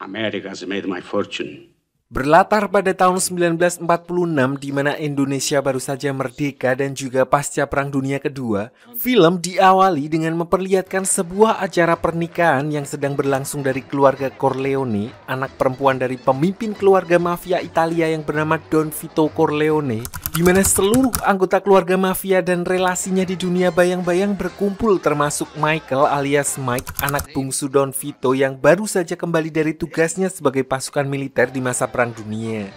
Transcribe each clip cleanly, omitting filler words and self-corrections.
America's made my fortune. Berlatar pada tahun 1946 di mana Indonesia baru saja merdeka dan juga pasca Perang Dunia Kedua, film diawali dengan memperlihatkan sebuah acara pernikahan yang sedang berlangsung dari keluarga Corleone, anak perempuan dari pemimpin keluarga mafia Italia yang bernama Don Vito Corleone, di mana seluruh anggota keluarga mafia dan relasinya di dunia bayang-bayang berkumpul termasuk Michael alias Mike, anak bungsu Don Vito yang baru saja kembali dari tugasnya sebagai pasukan militer di masa Perang Dunia.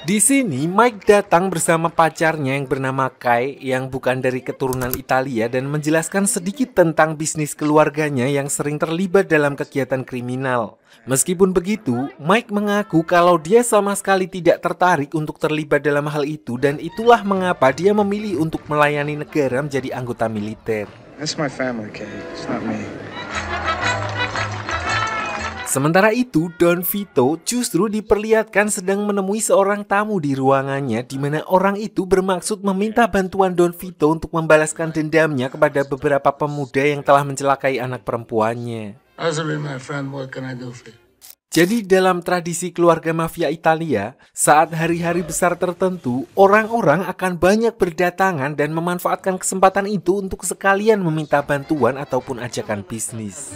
Di sini Mike datang bersama pacarnya yang bernama Kai yang bukan dari keturunan Italia dan menjelaskan sedikit tentang bisnis keluarganya yang sering terlibat dalam kegiatan kriminal. Meskipun begitu, Mike mengaku kalau dia sama sekali tidak tertarik untuk terlibat dalam hal itu dan itulah mengapa dia memilih untuk melayani negara menjadi anggota militer. That's my family, Kay. It's not me. Sementara itu, Don Vito justru diperlihatkan sedang menemui seorang tamu di ruangannya di mana orang itu bermaksud meminta bantuan Don Vito untuk membalaskan dendamnya kepada beberapa pemuda yang telah mencelakai anak perempuannya. Jadi dalam tradisi keluarga mafia Italia, saat hari-hari besar tertentu, orang-orang akan banyak berdatangan dan memanfaatkan kesempatan itu untuk sekalian meminta bantuan ataupun ajakan bisnis.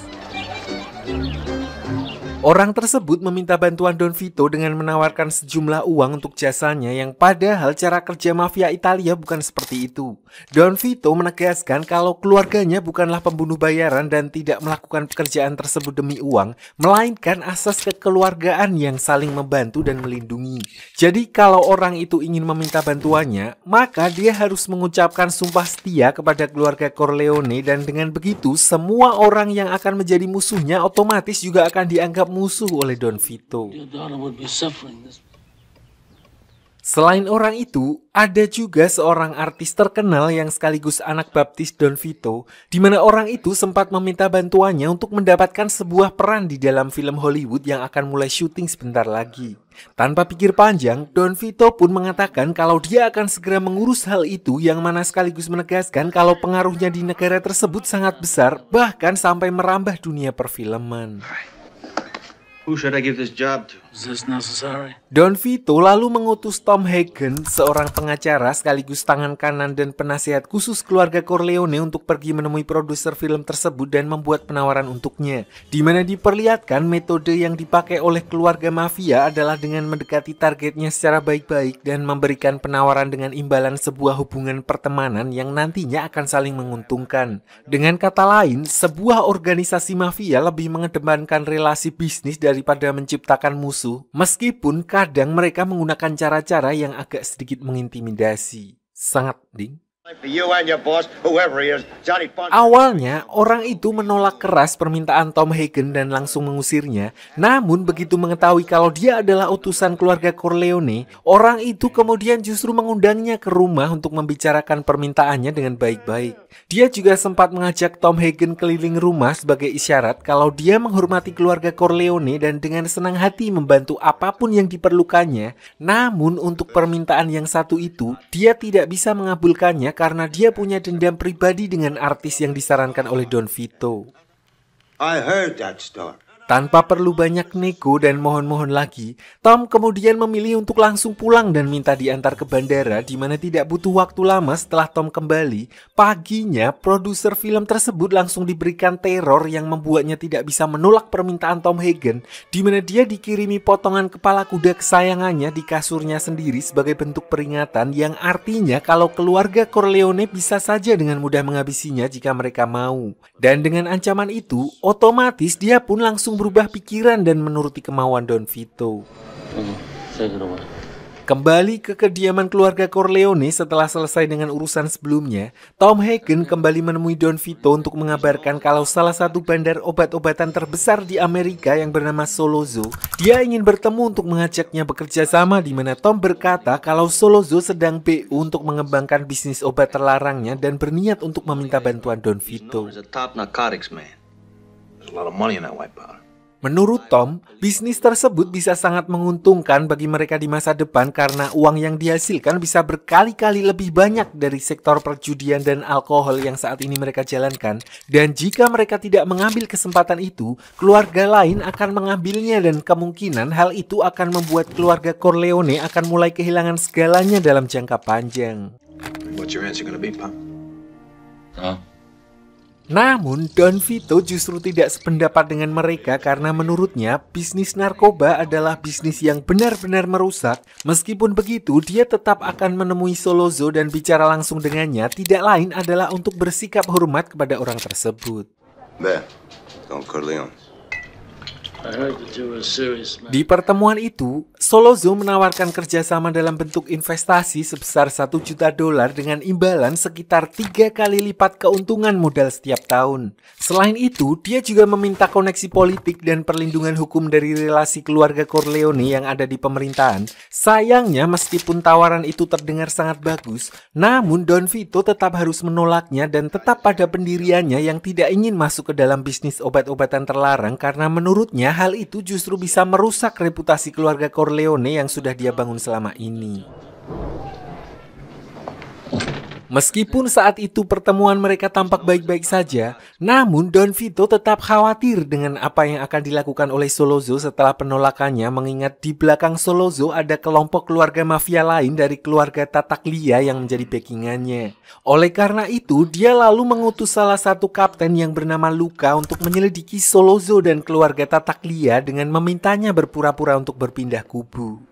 Orang tersebut meminta bantuan Don Vito dengan menawarkan sejumlah uang untuk jasanya yang padahal cara kerja mafia Italia bukan seperti itu. Don Vito menegaskan kalau keluarganya bukanlah pembunuh bayaran dan tidak melakukan pekerjaan tersebut demi uang, melainkan asas kekeluargaan yang saling membantu dan melindungi. Jadi kalau orang itu ingin meminta bantuannya, maka dia harus mengucapkan sumpah setia kepada keluarga Corleone dan dengan begitu semua orang yang akan menjadi musuhnya otomatis juga akan dianggap musuh oleh Don Vito. Selain orang itu, ada juga seorang artis terkenal yang sekaligus anak baptis Don Vito, di mana orang itu sempat meminta bantuannya untuk mendapatkan sebuah peran di dalam film Hollywood yang akan mulai syuting sebentar lagi. Tanpa pikir panjang, Don Vito pun mengatakan kalau dia akan segera mengurus hal itu yang mana sekaligus menegaskan kalau pengaruhnya di negara tersebut sangat besar, bahkan sampai merambah dunia perfilman. Who should I give this job to? Is this necessary? Don Vito lalu mengutus Tom Hagen, seorang pengacara sekaligus tangan kanan dan penasihat khusus keluarga Corleone untuk pergi menemui produser film tersebut dan membuat penawaran untuknya. Di mana diperlihatkan metode yang dipakai oleh keluarga mafia adalah dengan mendekati targetnya secara baik-baik dan memberikan penawaran dengan imbalan sebuah hubungan pertemanan yang nantinya akan saling menguntungkan. Dengan kata lain, sebuah organisasi mafia lebih mengedepankan relasi bisnis daripada menciptakan musuh. Meskipun kadang mereka menggunakan cara-cara yang agak sedikit mengintimidasi. Sangat ding. Awalnya, orang itu menolak keras permintaan Tom Hagen dan langsung mengusirnya. Namun, begitu mengetahui kalau dia adalah utusan keluarga Corleone, orang itu kemudian justru mengundangnya ke rumah untuk membicarakan permintaannya dengan baik-baik. Dia juga sempat mengajak Tom Hagen keliling rumah sebagai isyarat kalau dia menghormati keluarga Corleone dan dengan senang hati membantu apapun yang diperlukannya. Namun, untuk permintaan yang satu itu, dia tidak bisa mengabulkannya karena dia punya dendam pribadi dengan artis yang disarankan oleh Don Vito. I heard that story. Tanpa perlu banyak nego dan mohon-mohon lagi, Tom kemudian memilih untuk langsung pulang dan minta diantar ke bandara di mana tidak butuh waktu lama setelah Tom kembali. Paginya, produser film tersebut langsung diberikan teror yang membuatnya tidak bisa menolak permintaan Tom Hagen, di mana dia dikirimi potongan kepala kuda kesayangannya di kasurnya sendiri sebagai bentuk peringatan yang artinya kalau keluarga Corleone bisa saja dengan mudah menghabisinya jika mereka mau. Dan dengan ancaman itu, otomatis dia pun langsung berubah pikiran dan menuruti kemauan Don Vito. Kembali ke kediaman keluarga Corleone setelah selesai dengan urusan sebelumnya, Tom Hagen kembali menemui Don Vito untuk mengabarkan kalau salah satu bandar obat-obatan terbesar di Amerika yang bernama Solozzo, dia ingin bertemu untuk mengajaknya bekerja sama, di mana Tom berkata kalau Solozzo sedang BU untuk mengembangkan bisnis obat terlarangnya dan berniat untuk meminta bantuan Don Vito. Menurut Tom, bisnis tersebut bisa sangat menguntungkan bagi mereka di masa depan karena uang yang dihasilkan bisa berkali-kali lebih banyak dari sektor perjudian dan alkohol yang saat ini mereka jalankan. Dan jika mereka tidak mengambil kesempatan itu, keluarga lain akan mengambilnya dan kemungkinan hal itu akan membuat keluarga Corleone akan mulai kehilangan segalanya dalam jangka panjang. What's your answer gonna be, Pop? Huh? Namun, Don Vito justru tidak sependapat dengan mereka karena menurutnya bisnis narkoba adalah bisnis yang benar-benar merusak. Meskipun begitu, dia tetap akan menemui Sollozzo dan bicara langsung dengannya, tidak lain adalah untuk bersikap hormat kepada orang tersebut. There. Don Corleone. I heard that you were a serious man. Di pertemuan itu, Sollozzo menawarkan kerjasama dalam bentuk investasi sebesar $1 juta dengan imbalan sekitar 3 kali lipat keuntungan modal setiap tahun. Selain itu, dia juga meminta koneksi politik dan perlindungan hukum dari relasi keluarga Corleone yang ada di pemerintahan. Sayangnya, meskipun tawaran itu terdengar sangat bagus, namun Don Vito tetap harus menolaknya dan tetap pada pendiriannya yang tidak ingin masuk ke dalam bisnis obat-obatan terlarang karena menurutnya hal itu justru bisa merusak reputasi keluarga Corleone yang sudah dia bangun selama ini. Meskipun saat itu pertemuan mereka tampak baik-baik saja, namun Don Vito tetap khawatir dengan apa yang akan dilakukan oleh Sollozzo setelah penolakannya, mengingat di belakang Sollozzo ada kelompok keluarga mafia lain dari keluarga Tattaglia yang menjadi backingannya. Oleh karena itu, dia lalu mengutus salah satu kapten yang bernama Luca untuk menyelidiki Sollozzo dan keluarga Tattaglia dengan memintanya berpura-pura untuk berpindah kubu.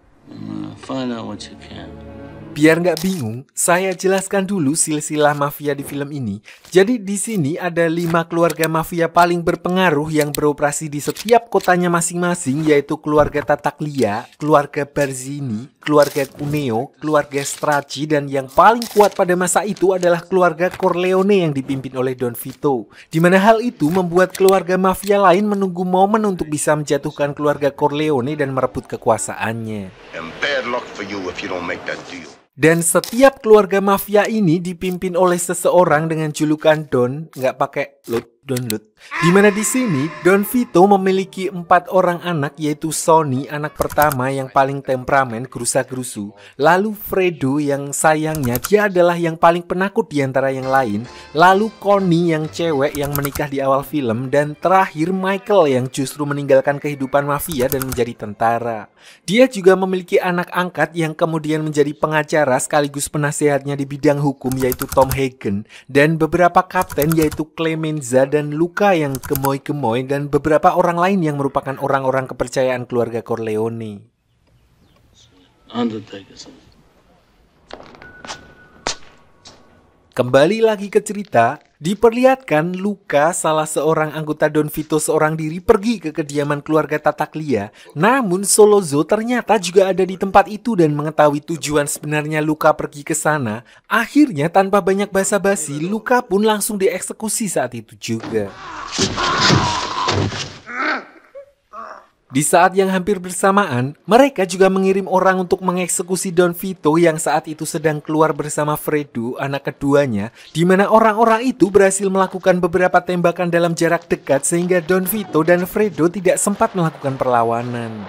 Find out what you can. Biar nggak bingung, saya jelaskan dulu silsilah mafia di film ini. Jadi di sini ada 5 keluarga mafia paling berpengaruh yang beroperasi di setiap kotanya masing-masing, yaitu keluarga Tattaglia, keluarga Barzini, keluarga Cuneo, keluarga Strachey, dan yang paling kuat pada masa itu adalah keluarga Corleone yang dipimpin oleh Don Vito. Di mana hal itu membuat keluarga mafia lain menunggu momen untuk bisa menjatuhkan keluarga Corleone dan merebut kekuasaannya. And bad luck for you if you don't make that deal. Dan setiap keluarga mafia ini dipimpin oleh seseorang dengan julukan Don, nggak pakai Don Lut. Dimana di sini Don Vito memiliki 4 orang anak, yaitu Sonny anak pertama yang paling temperamen, gerusa-gerusu, lalu Fredo yang sayangnya dia adalah yang paling penakut di antara yang lain, lalu Connie yang cewek yang menikah di awal film, dan terakhir Michael yang justru meninggalkan kehidupan mafia dan menjadi tentara. Dia juga memiliki anak angkat yang kemudian menjadi pengacara sekaligus penasehatnya di bidang hukum, yaitu Tom Hagen, dan beberapa kapten yaitu Clemenza dan Luca yang gemoy-gemoy, dan beberapa orang lain yang merupakan orang-orang kepercayaan keluarga Corleone. Undertaker. Kembali lagi ke cerita, diperlihatkan Luca, salah seorang anggota Don Vito seorang diri, pergi ke kediaman keluarga Tattaglia. Namun Sollozzo ternyata juga ada di tempat itu dan mengetahui tujuan sebenarnya Luca pergi ke sana. Akhirnya tanpa banyak basa-basi, Luca pun langsung dieksekusi saat itu juga. Di saat yang hampir bersamaan, mereka juga mengirim orang untuk mengeksekusi Don Vito yang saat itu sedang keluar bersama Fredo, anak keduanya, di mana orang-orang itu berhasil melakukan beberapa tembakan dalam jarak dekat sehingga Don Vito dan Fredo tidak sempat melakukan perlawanan.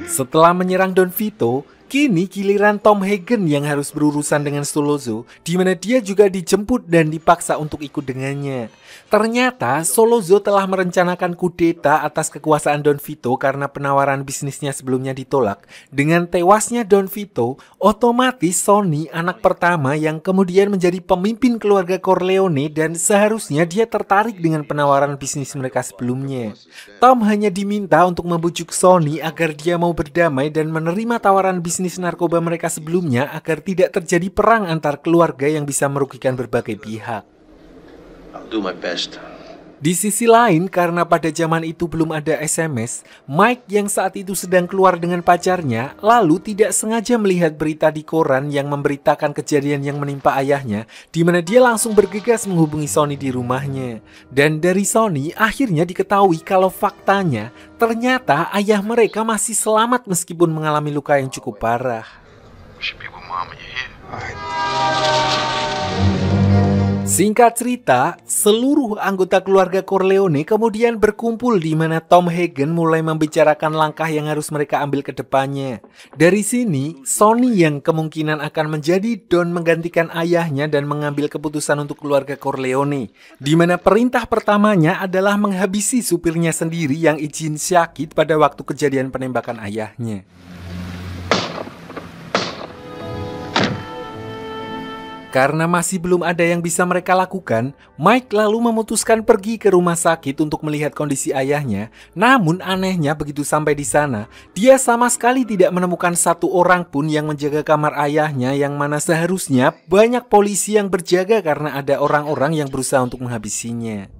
Setelah menyerang Don Vito, kini giliran Tom Hagen yang harus berurusan dengan Sollozzo, di mana dia juga dijemput dan dipaksa untuk ikut dengannya. Ternyata Sollozzo telah merencanakan kudeta atas kekuasaan Don Vito karena penawaran bisnisnya sebelumnya ditolak. Dengan tewasnya Don Vito, otomatis Sonny, anak pertama yang kemudian menjadi pemimpin keluarga Corleone, dan seharusnya dia tertarik dengan penawaran bisnis mereka sebelumnya. Tom hanya diminta untuk membujuk Sonny agar dia mau berdamai dan menerima tawaran bisnis narkoba mereka sebelumnya agar tidak terjadi perang antar keluarga yang bisa merugikan berbagai pihak. I'll do my best. Di sisi lain, karena pada zaman itu belum ada SMS, Mike yang saat itu sedang keluar dengan pacarnya, lalu tidak sengaja melihat berita di koran yang memberitakan kejadian yang menimpa ayahnya, di mana dia langsung bergegas menghubungi Sonny di rumahnya. Dan dari Sonny, akhirnya diketahui kalau faktanya, ternyata ayah mereka masih selamat meskipun mengalami luka yang cukup parah. We should be with Mom when you're here. All right. Singkat cerita, seluruh anggota keluarga Corleone kemudian berkumpul di mana Tom Hagen mulai membicarakan langkah yang harus mereka ambil ke depannya. Dari sini, Sonny yang kemungkinan akan menjadi Don menggantikan ayahnya dan mengambil keputusan untuk keluarga Corleone. Di mana perintah pertamanya adalah menghabisi supirnya sendiri yang izin syahid pada waktu kejadian penembakan ayahnya. Karena masih belum ada yang bisa mereka lakukan, Mike lalu memutuskan pergi ke rumah sakit untuk melihat kondisi ayahnya. Namun anehnya begitu sampai di sana, dia sama sekali tidak menemukan satu orang pun yang menjaga kamar ayahnya, yang mana seharusnya banyak polisi yang berjaga karena ada orang-orang yang berusaha untuk menghabisinya.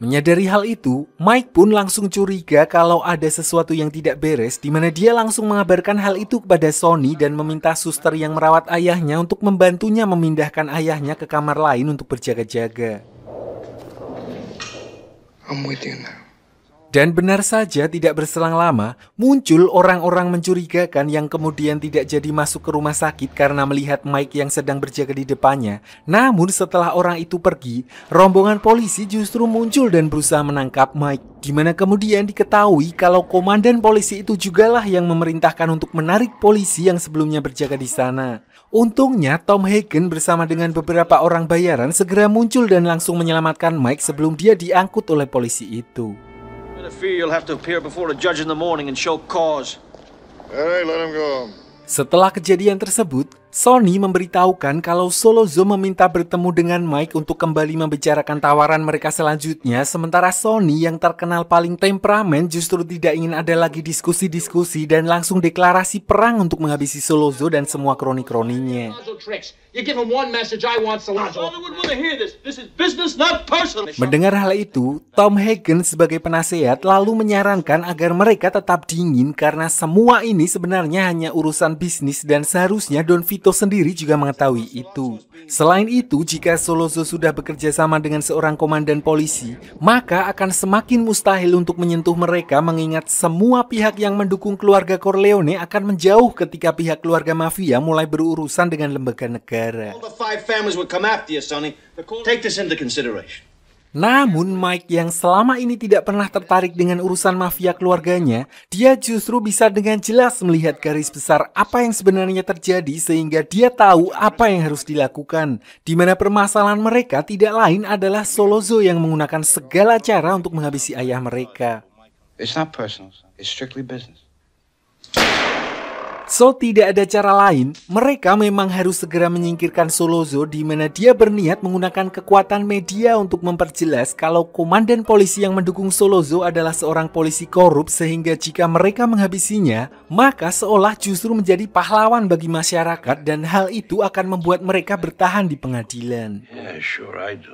Menyadari hal itu, Mike pun langsung curiga kalau ada sesuatu yang tidak beres, di mana dia langsung mengabarkan hal itu kepada Sonny dan meminta suster yang merawat ayahnya untuk membantunya memindahkan ayahnya ke kamar lain untuk berjaga-jaga. I'm with you now. Dan benar saja tidak berselang lama, muncul orang-orang mencurigakan yang kemudian tidak jadi masuk ke rumah sakit karena melihat Mike yang sedang berjaga di depannya. Namun setelah orang itu pergi, rombongan polisi justru muncul dan berusaha menangkap Mike. Di mana kemudian diketahui kalau komandan polisi itu jugalah yang memerintahkan untuk menarik polisi yang sebelumnya berjaga di sana. Untungnya Tom Hagen bersama dengan beberapa orang bayaran segera muncul dan langsung menyelamatkan Mike sebelum dia diangkut oleh polisi itu. I fear you'll have to appear before the judge in the morning and show cause. All right, let him go. Setelah kejadian tersebut, Sonny memberitahukan kalau Sollozzo meminta bertemu dengan Mike untuk kembali membicarakan tawaran mereka selanjutnya, sementara Sonny yang terkenal paling temperamen justru tidak ingin ada lagi diskusi-diskusi dan langsung deklarasi perang untuk menghabisi Sollozzo dan semua kroni-kroninya. Mendengar hal itu, Tom Hagen sebagai penasehat lalu menyarankan agar mereka tetap dingin karena semua ini sebenarnya hanya urusan bisnis dan seharusnya Don Vito sendiri juga mengetahui itu. Selain itu, jika Sollozzo sudah bekerja sama dengan seorang komandan polisi, maka akan semakin mustahil untuk menyentuh mereka mengingat semua pihak yang mendukung keluarga Corleone akan menjauh ketika pihak keluarga mafia mulai berurusan dengan lembaga negara. All the 5 families would come after you, Sonny. Take this into consideration. Namun Mike yang selama ini tidak pernah tertarik dengan urusan mafia keluarganya, dia justru bisa dengan jelas melihat garis besar apa yang sebenarnya terjadi sehingga dia tahu apa yang harus dilakukan. Di mana permasalahan mereka tidak lain adalah Sollozzo yang menggunakan segala cara untuk menghabisi ayah mereka. It's not personal, it's strictly business. So tidak ada cara lain, mereka memang harus segera menyingkirkan Sollozzo di mana dia berniat menggunakan kekuatan media untuk memperjelas kalau komandan polisi yang mendukung Sollozzo adalah seorang polisi korup sehingga jika mereka menghabisinya, maka seolah justru menjadi pahlawan bagi masyarakat dan hal itu akan membuat mereka bertahan di pengadilan. Yeah, sure I do.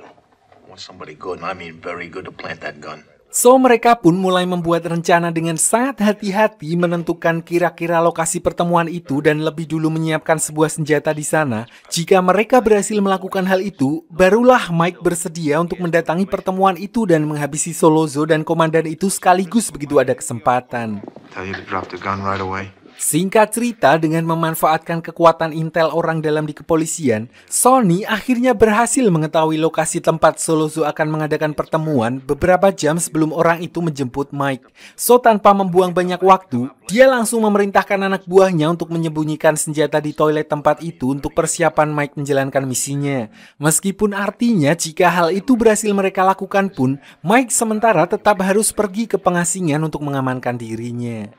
I want somebody good, and I mean very good, to plant that gun. So mereka pun mulai membuat rencana dengan sangat hati-hati menentukan kira-kira lokasi pertemuan itu dan lebih dulu menyiapkan sebuah senjata di sana. Jika mereka berhasil melakukan hal itu, barulah Mike bersedia untuk mendatangi pertemuan itu dan menghabisi Sollozzo dan komandan itu sekaligus begitu ada kesempatan. Tell you to drop the gun right away. Singkat cerita, dengan memanfaatkan kekuatan intel orang dalam di kepolisian, Sonny akhirnya berhasil mengetahui lokasi tempat Sollozzo akan mengadakan pertemuan beberapa jam sebelum orang itu menjemput Mike. So tanpa membuang banyak waktu, dia langsung memerintahkan anak buahnya untuk menyembunyikan senjata di toilet tempat itu untuk persiapan Mike menjalankan misinya. Meskipun artinya jika hal itu berhasil mereka lakukan pun, Mike sementara tetap harus pergi ke pengasingan untuk mengamankan dirinya.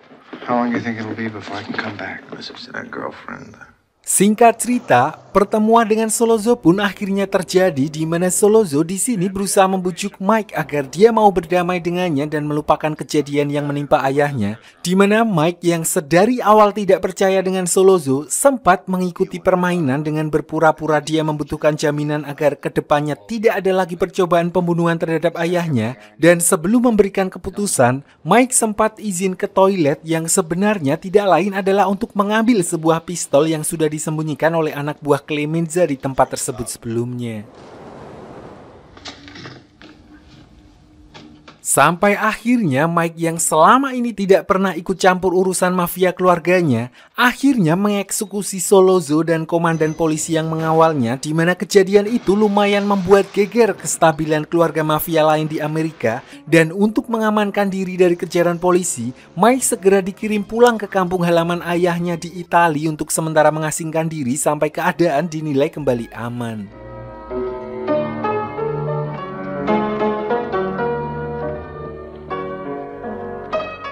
How long do you think it'll be before I can come back? Listen to that girlfriend. Singkat cerita, pertemuan dengan Sollozzo pun akhirnya terjadi di mana Sollozzo di sini berusaha membujuk Mike agar dia mau berdamai dengannya dan melupakan kejadian yang menimpa ayahnya. Di mana Mike yang sedari awal tidak percaya dengan Sollozzo sempat mengikuti permainan dengan berpura-pura dia membutuhkan jaminan agar kedepannya tidak ada lagi percobaan pembunuhan terhadap ayahnya. Dan sebelum memberikan keputusan, Mike sempat izin ke toilet yang sebenarnya tidak lain adalah untuk mengambil sebuah pistol yang sudah disembunyikan oleh anak buah Clemenza di tempat tersebut sebelumnya. Sampai akhirnya Mike yang selama ini tidak pernah ikut campur urusan mafia keluarganya, akhirnya mengeksekusi Sollozzo dan komandan polisi yang mengawalnya, di mana kejadian itu lumayan membuat geger kestabilan keluarga mafia lain di Amerika. Dan untuk mengamankan diri dari kejaran polisi, Mike segera dikirim pulang ke kampung halaman ayahnya di Italia untuk sementara mengasingkan diri sampai keadaan dinilai kembali aman.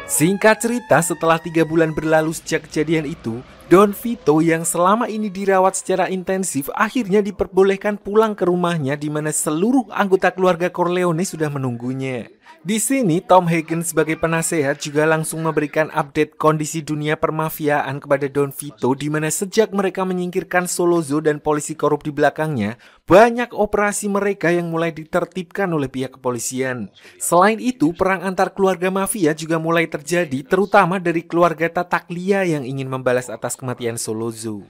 Singkat cerita, setelah 3 bulan berlalu sejak kejadian itu, Don Vito yang selama ini dirawat secara intensif akhirnya diperbolehkan pulang ke rumahnya, di mana seluruh anggota keluarga Corleone sudah menunggunya. Di sini Tom Hagen sebagai penasehat juga langsung memberikan update kondisi dunia permafiaan kepada Don Vito, di mana sejak mereka menyingkirkan Sollozzo dan polisi korup di belakangnya, banyak operasi mereka yang mulai ditertibkan oleh pihak kepolisian. Selain itu, perang antar keluarga mafia juga mulai terjadi, terutama dari keluarga Tattaglia yang ingin membalas atas kematian Sollozzo.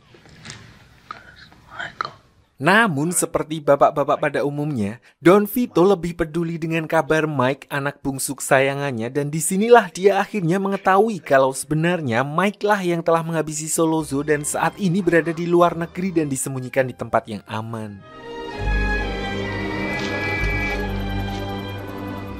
Namun seperti bapak-bapak pada umumnya, Don Vito lebih peduli dengan kabar Mike, anak bungsu kesayangannya, dan disinilah dia akhirnya mengetahui kalau sebenarnya Mike lah yang telah menghabisi Sollozzo dan saat ini berada di luar negeri dan disembunyikan di tempat yang aman.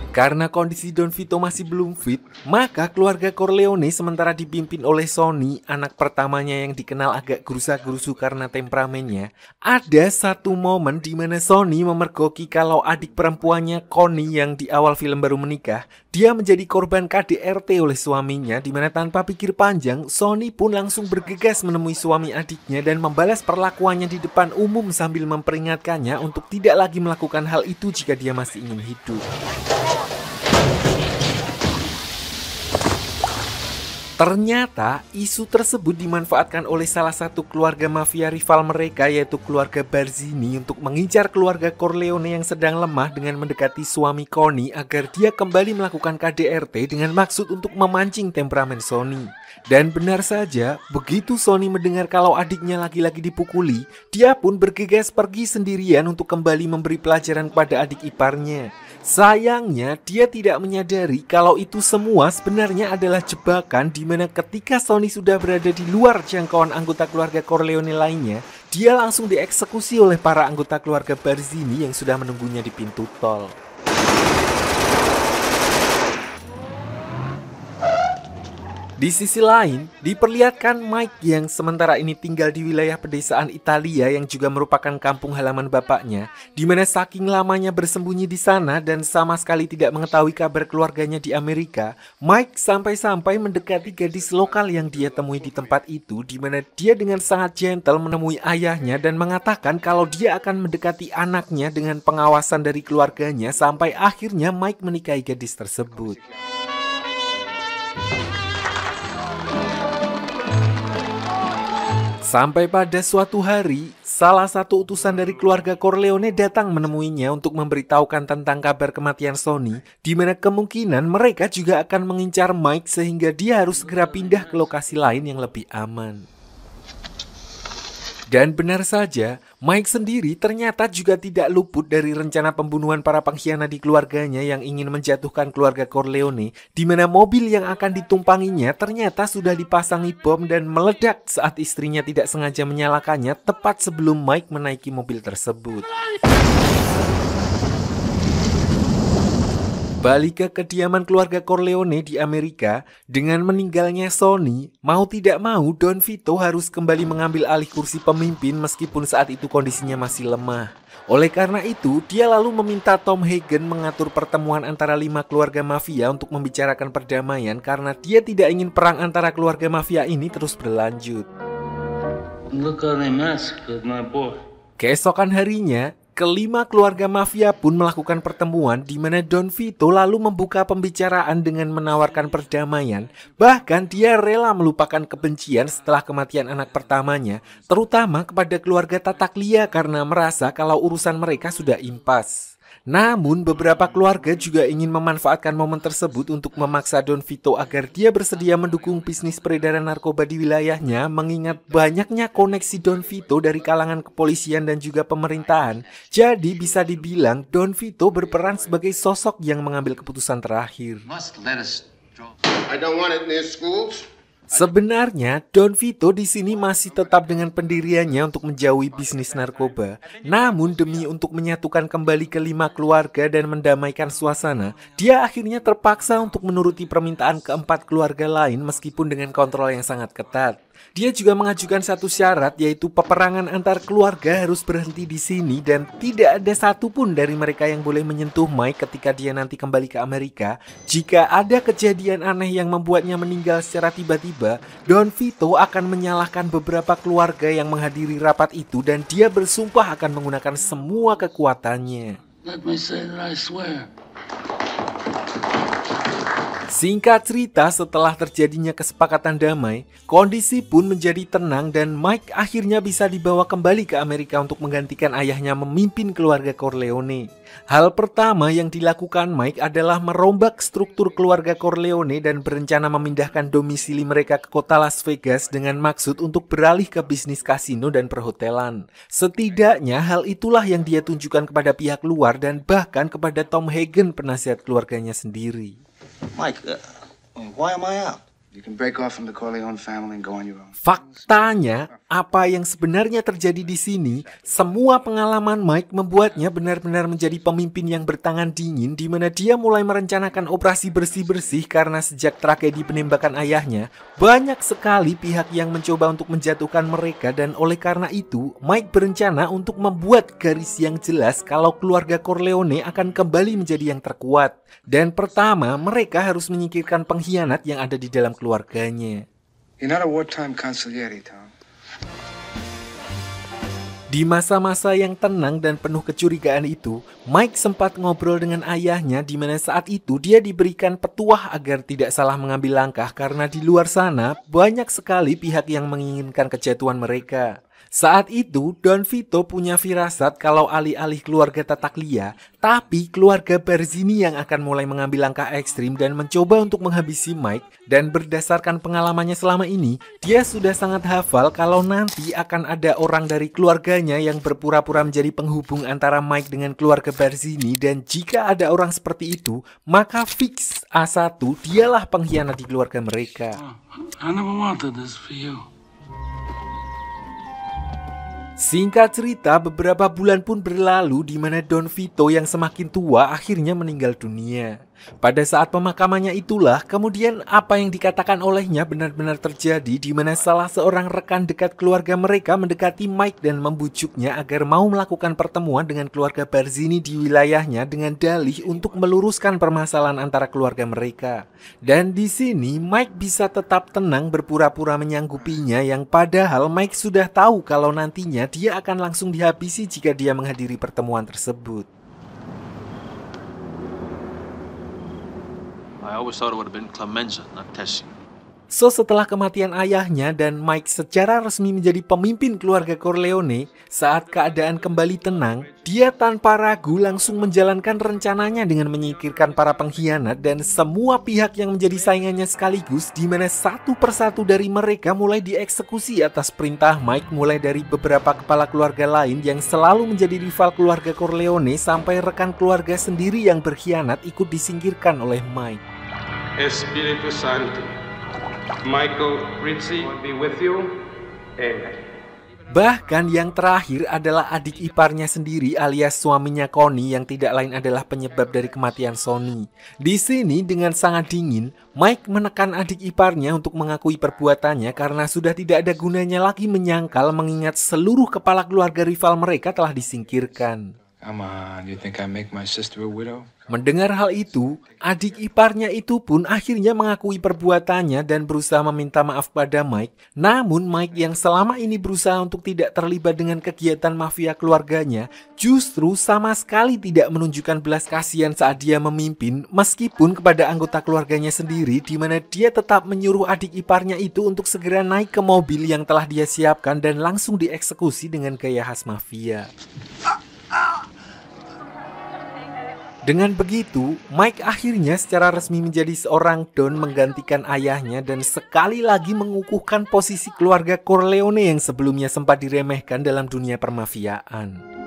Karena kondisi Don Vito masih belum fit, maka keluarga Corleone sementara dipimpin oleh Sonny, anak pertamanya yang dikenal agak gerusa-gerusu karena temperamennya. Ada satu momen di mana Sonny memergoki kalau adik perempuannya Connie yang di awal film baru menikah, dia menjadi korban KDRT oleh suaminya, di mana tanpa pikir panjang, Sonny pun langsung bergegas menemui suami adiknya dan membalas perlakuannya di depan umum sambil memperingatkannya untuk tidak lagi melakukan hal itu jika dia masih ingin hidup. Ternyata isu tersebut dimanfaatkan oleh salah satu keluarga mafia rival mereka, yaitu keluarga Barzini, untuk mengincar keluarga Corleone yang sedang lemah dengan mendekati suami Connie agar dia kembali melakukan KDRT dengan maksud untuk memancing temperamen Sonny. Dan benar saja, begitu Sonny mendengar kalau adiknya lagi-lagi dipukuli, dia pun bergegas pergi sendirian untuk kembali memberi pelajaran kepada adik iparnya. Sayangnya, dia tidak menyadari kalau itu semua sebenarnya adalah jebakan, di mana ketika Sonny sudah berada di luar jangkauan anggota keluarga Corleone lainnya, dia langsung dieksekusi oleh para anggota keluarga Barzini yang sudah menunggunya di pintu tol. Di sisi lain, diperlihatkan Mike yang sementara ini tinggal di wilayah pedesaan Italia yang juga merupakan kampung halaman bapaknya, di mana saking lamanya bersembunyi di sana dan sama sekali tidak mengetahui kabar keluarganya di Amerika, Mike sampai-sampai mendekati gadis lokal yang dia temui di tempat itu, di mana dia dengan sangat gentle menemui ayahnya dan mengatakan kalau dia akan mendekati anaknya dengan pengawasan dari keluarganya sampai akhirnya Mike menikahi gadis tersebut. Sampai pada suatu hari, salah satu utusan dari keluarga Corleone datang menemuinya untuk memberitahukan tentang kabar kematian Sonny, di mana kemungkinan mereka juga akan mengincar Mike sehingga dia harus segera pindah ke lokasi lain yang lebih aman. Dan benar saja, Mike sendiri ternyata juga tidak luput dari rencana pembunuhan para pengkhianat di keluarganya yang ingin menjatuhkan keluarga Corleone, di mana mobil yang akan ditumpanginya ternyata sudah dipasangi bom dan meledak saat istrinya tidak sengaja menyalakannya tepat sebelum Mike menaiki mobil tersebut. Balik ke kediaman keluarga Corleone di Amerika, dengan meninggalnya Sonny, mau tidak mau Don Vito harus kembali mengambil alih kursi pemimpin meskipun saat itu kondisinya masih lemah. Oleh karena itu, dia lalu meminta Tom Hagen mengatur pertemuan antara 5 keluarga mafia untuk membicarakan perdamaian karena dia tidak ingin perang antara keluarga mafia ini terus berlanjut. Look how they massacred my boy. Keesokan harinya, kelima keluarga mafia pun melakukan pertemuan di mana Don Vito lalu membuka pembicaraan dengan menawarkan perdamaian. Bahkan dia rela melupakan kebencian setelah kematian anak pertamanya, terutama kepada keluarga Tattaglia karena merasa kalau urusan mereka sudah impas. Namun beberapa keluarga juga ingin memanfaatkan momen tersebut untuk memaksa Don Vito agar dia bersedia mendukung bisnis peredaran narkoba di wilayahnya, mengingat banyaknya koneksi Don Vito dari kalangan kepolisian dan juga pemerintahan. Jadi bisa dibilang Don Vito berperan sebagai sosok yang mengambil keputusan terakhir. I don't want it near schools. Sebenarnya, Don Vito di sini masih tetap dengan pendiriannya untuk menjauhi bisnis narkoba. Namun demi untuk menyatukan kembali kelima keluarga dan mendamaikan suasana, dia akhirnya terpaksa untuk menuruti permintaan keempat keluarga lain meskipun dengan kontrol yang sangat ketat. Dia juga mengajukan satu syarat, yaitu peperangan antar keluarga harus berhenti di sini dan tidak ada satupun dari mereka yang boleh menyentuh Mike ketika dia nanti kembali ke Amerika. Jika ada kejadian aneh yang membuatnya meninggal secara tiba-tiba, Don Vito akan menyalahkan beberapa keluarga yang menghadiri rapat itu dan dia bersumpah akan menggunakan semua kekuatannya. Let me say that I swear. Singkat cerita, setelah terjadinya kesepakatan damai, kondisi pun menjadi tenang dan Mike akhirnya bisa dibawa kembali ke Amerika untuk menggantikan ayahnya memimpin keluarga Corleone. Hal pertama yang dilakukan Mike adalah merombak struktur keluarga Corleone dan berencana memindahkan domisili mereka ke kota Las Vegas dengan maksud untuk beralih ke bisnis kasino dan perhotelan. Setidaknya hal itulah yang dia tunjukkan kepada pihak luar dan bahkan kepada Tom Hagen, penasihat keluarganya sendiri. Mike, why am I out? You can break off from the Corleone family and go on your own. Faktanya, apa yang sebenarnya terjadi di sini, semua pengalaman Mike membuatnya benar-benar menjadi pemimpin yang bertangan dingin, di mana dia mulai merencanakan operasi bersih-bersih karena sejak tragedi penembakan ayahnya, banyak sekali pihak yang mencoba untuk menjatuhkan mereka dan oleh karena itu, Mike berencana untuk membuat garis yang jelas kalau keluarga Corleone akan kembali menjadi yang terkuat. Dan pertama, mereka harus menyingkirkan pengkhianat yang ada di dalam keluarganya. You're not a wartime consigliere, Tom. Di masa-masa yang tenang dan penuh kecurigaan itu, Mike sempat ngobrol dengan ayahnya di mana saat itu dia diberikan petuah agar tidak salah mengambil langkah karena di luar sana banyak sekali pihak yang menginginkan kejatuhan mereka. Saat itu, Don Vito punya firasat kalau alih-alih keluarga Tattaglia, tapi keluarga Barzini yang akan mulai mengambil langkah ekstrim dan mencoba untuk menghabisi Mike. Dan berdasarkan pengalamannya selama ini, dia sudah sangat hafal kalau nanti akan ada orang dari keluarganya yang berpura-pura menjadi penghubung antara Mike dengan keluarga Barzini. Dan jika ada orang seperti itu, maka fix A1 dialah pengkhianat di keluarga mereka. I never wanted this for you. Singkat cerita, beberapa bulan pun berlalu di mana Don Vito yang semakin tua akhirnya meninggal dunia. Pada saat pemakamannya itulah, kemudian apa yang dikatakan olehnya benar-benar terjadi di mana salah seorang rekan dekat keluarga mereka mendekati Mike dan membujuknya agar mau melakukan pertemuan dengan keluarga Barzini di wilayahnya dengan dalih untuk meluruskan permasalahan antara keluarga mereka. Dan di sini Mike bisa tetap tenang berpura-pura menyanggupinya yang padahal Mike sudah tahu kalau nantinya dia akan langsung dihabisi jika dia menghadiri pertemuan tersebut. I always thought it would have been Clemenza, not Tessie. So setelah kematian ayahnya dan Mike secara resmi menjadi pemimpin keluarga Corleone, saat keadaan kembali tenang, dia tanpa ragu langsung menjalankan rencananya dengan menyingkirkan para pengkhianat dan semua pihak yang menjadi saingannya sekaligus, di mana satu persatu dari mereka mulai dieksekusi atas perintah Mike, mulai dari beberapa kepala keluarga lain yang selalu menjadi rival keluarga Corleone sampai rekan keluarga sendiri yang berkhianat ikut disingkirkan oleh Mike. Espiritu Santo, Michael Rizzi be with you. Amen. Bahkan yang terakhir adalah adik iparnya sendiri alias suaminya Connie yang tidak lain adalah penyebab dari kematian Sonny. Di sini dengan sangat dingin, Mike menekan adik iparnya untuk mengakui perbuatannya karena sudah tidak ada gunanya lagi menyangkal mengingat seluruh kepala keluarga rival mereka telah disingkirkan. Come on, you think I make my sister a widow? Mendengar hal itu, adik iparnya itu pun akhirnya mengakui perbuatannya dan berusaha meminta maaf pada Mike. Namun Mike yang selama ini berusaha untuk tidak terlibat dengan kegiatan mafia keluarganya, justru sama sekali tidak menunjukkan belas kasihan saat dia memimpin, meskipun kepada anggota keluarganya sendiri, di mana dia tetap menyuruh adik iparnya itu untuk segera naik ke mobil yang telah dia siapkan dan langsung dieksekusi dengan gaya khas mafia. Dengan begitu, Mike akhirnya secara resmi menjadi seorang Don menggantikan ayahnya dan sekali lagi mengukuhkan posisi keluarga Corleone yang sebelumnya sempat diremehkan dalam dunia permafiaan.